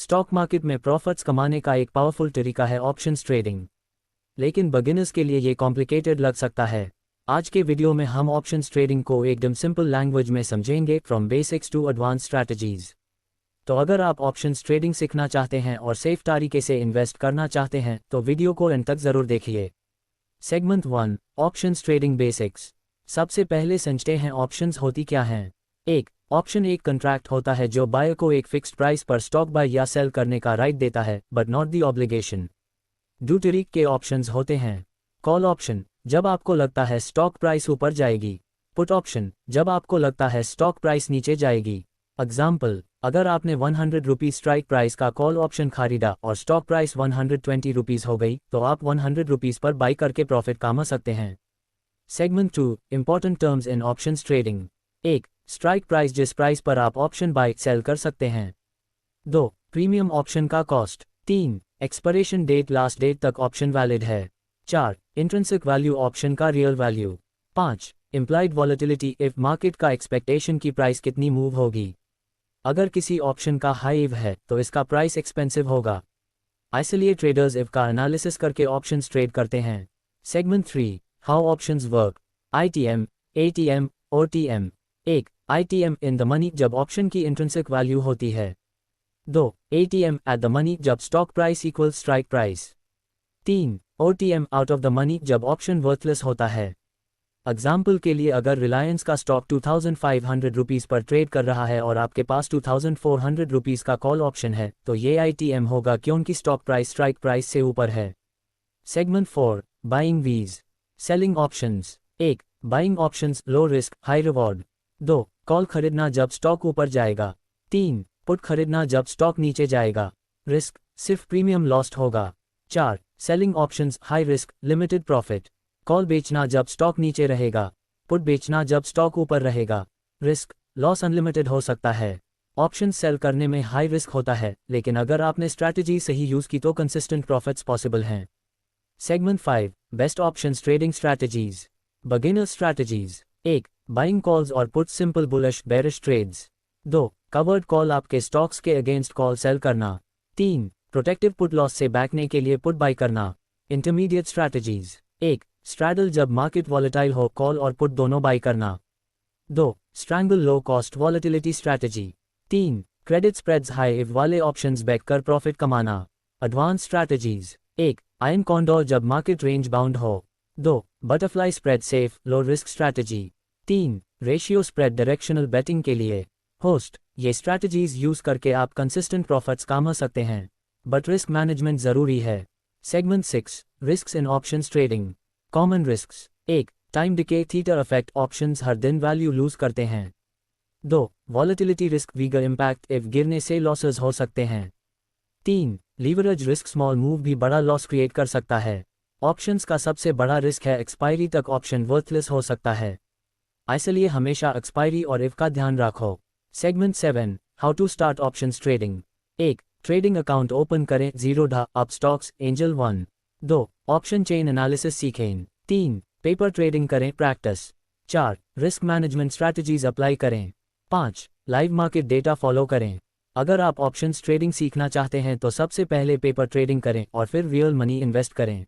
Stock market में profits कमाने का एक पावरफुल तरीका है ऑप्शंस ट्रेडिंग, लेकिन बिगिनर्स के लिए ये कॉम्प्लिकेटेड लग सकता है। आज के वीडियो में हम ऑप्शंस ट्रेडिंग को एकदम सिंपल लैंग्वेज में समझेंगे, from basics to advance strategies. तो अगर आप ऑप्शंस ट्रेडिंग सीखना चाहते हैं और सेफ तरीके से इन्वेस्ट करना चाहते हैं तो वीडियो को एंड तक ज़रूर देखिए। Segment 1, options trading basics. सबसे पहले समझते हैं ऑप्शंस होती क्या हैं। एक ऑप्शन एक कॉन्ट्रैक्ट होता है जो बायर को एक फिक्स्ड प्राइस पर स्टॉक बाय या सेल करने का राइट देता है, बट नॉट दी ऑब्लिगेशन। दो तरीके के ऑप्शंस होते हैं। कॉल ऑप्शन, जब आपको लगता है स्टॉक प्राइस ऊपर जाएगी। पुट ऑप्शन, जब आपको लगता है स्टॉक प्राइस नीचे जाएगी। एग्जाम्पल, अगर आपने 100 रुपीज़ स्ट्राइक प्राइस का कॉल ऑप्शन खरीदा और स्टॉक प्राइस 120 रुपीज़ हो गई तो आप 100 रुपीज़ पर बाई करके प्रॉफिट कमा सकते हैं। Segment 2, important terms in options trading. एक स्ट्राइक प्राइस, जिस प्राइस पर आप ऑप्शन बाय सेल कर सकते हैं। 2 प्रीमियम ऑप्शन का cost. 3 expiration date, last date तक ऑप्शन वैलिड है। 4 इंट्रिंसिक वैल्यू ऑप्शन का real value. 5 implied volatility, if market का एक्सपेक्टेशन की प्राइस कितनी मूव होगी। अगर किसी ऑप्शन का हाई इव है तो इसका प्राइस एक्सपेंसिव होगा, इसलिए ट्रेडर्स इव का एनालिसिस करके ऑप्शंस ट्रेड करते हैं। Segment 3, how options work. ITM, ATM, OTM। 1 ITM in the money, जब ऑप्शन की इंट्रिंसिक वैल्यू होती है। 2 ATM एट द मनी, जब stock price equal strike price. 3 OTM out of the money, जब option worthless होता है। एग्जाम्पल के लिए, अगर रिलायंस का स्टॉक 2500 रुपीज़ पर ट्रेड कर रहा है और आपके पास 2400 रुपीज़ का कॉल ऑप्शन है तो ये ITM होगा क्योंकि स्टॉक प्राइस स्ट्राइक प्राइस से ऊपर है। सेगमेंट 4, बाइंग वीज। Selling options. 1 buying options, low risk high reward. 2 call खरीदना जब स्टॉक ऊपर जाएगा। 3 पुट खरीदना जब स्टॉक नीचे जाएगा, रिस्क सिर्फ प्रीमियम लॉस्ट होगा। 4 selling options, high risk limited profit. Call बेचना जब स्टॉक नीचे रहेगा, पुट बेचना जब स्टॉक ऊपर रहेगा, रिस्क लॉस अनलिमिटेड हो सकता है। ऑप्शन सेल करने में हाई रिस्क होता है, लेकिन अगर आपने स्ट्रैटेजी सही यूज़ की तो कंसिस्टेंट प्रॉफिट्स पॉसिबल हैं। Segment 5, best options trading strategies. Beginner strategies. 1 buying calls और put, simple bullish bearish trades. 2 covered call, आपके स्टॉक्स के अगेंस्ट कॉल सेल करना। 3 प्रोटेक्टिव पुट, लॉस से बैकने के लिए पुट बाई करना। Intermediate strategies. 1 स्ट्रैडल, जब मार्केट वॉलेटाइल हो कॉल और पुट दोनों बाई करना। 2 strangle, low cost volatility strategy. 3 credit spreads high इव वाले ऑप्शंस बैक कर प्रॉफिट कमाना। Advance strategies. 1 आयन कॉन्डोर, जब मार्केट रेंज बाउंड हो। 2 butterfly spread, safe low risk strategy. 3 ratio spread, directional betting के लिए। होस्ट, ये स्ट्रैटेजीज यूज करके आप कंसिस्टेंट प्रॉफिट्स कमा सकते हैं, बट रिस्क मैनेजमेंट जरूरी है। Segment 6, risks in options trading. Common risks. 1 time decay, theta effect, options हर दिन वैल्यू लूज करते हैं। 2 volatility risk, vega impact, if गिरने से लॉसेस हो सकते हैं। 3 लीवरेज रिस्क, स्मॉल मूव भी बड़ा लॉस क्रिएट कर सकता है। ऑप्शंस का सबसे बड़ा रिस्क है एक्सपायरी तक ऑप्शन वर्थलेस हो सकता है, इसलिए हमेशा एक्सपायरी और इफ का ध्यान रखो। Segment 7, how to start options trading. 1 trading account open करें, 0 Upstox Angel 1। 2 option chain analysis सीखें। 3 पेपर ट्रेडिंग करें, practice. 4 risk management strategies apply करें। 5 लाइव मार्केट डेटा फॉलो करें। अगर आप ऑप्शंस ट्रेडिंग सीखना चाहते हैं तो सबसे पहले पेपर ट्रेडिंग करें और फिर रियल मनी इन्वेस्ट करें।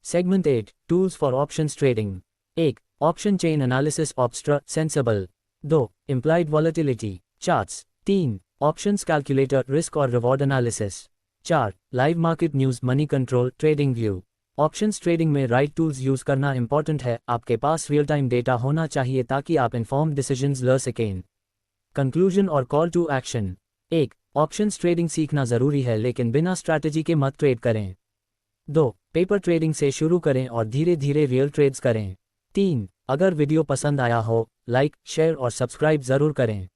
Segment 8, tools for options trading. 1 option chain analysis, Opstra Sensibull. 2 implied volatility charts. 3 options calculator, risk और reward analysis. 4 live market news, Moneycontrol, TradingView. Options trading में right tools use करना important है, आपके पास real time data होना चाहिए ताकि आप informed decisions ले सकें। कंक्लूजन और call to action. 1 options trading सीखना जरूरी है, लेकिन बिना स्ट्रैटेजी के मत ट्रेड करें। 2 पेपर ट्रेडिंग से शुरू करें और धीरे धीरे रियल ट्रेड्स करें। 3 अगर वीडियो पसंद आया हो, लाइक, शेयर और सब्सक्राइब जरूर करें।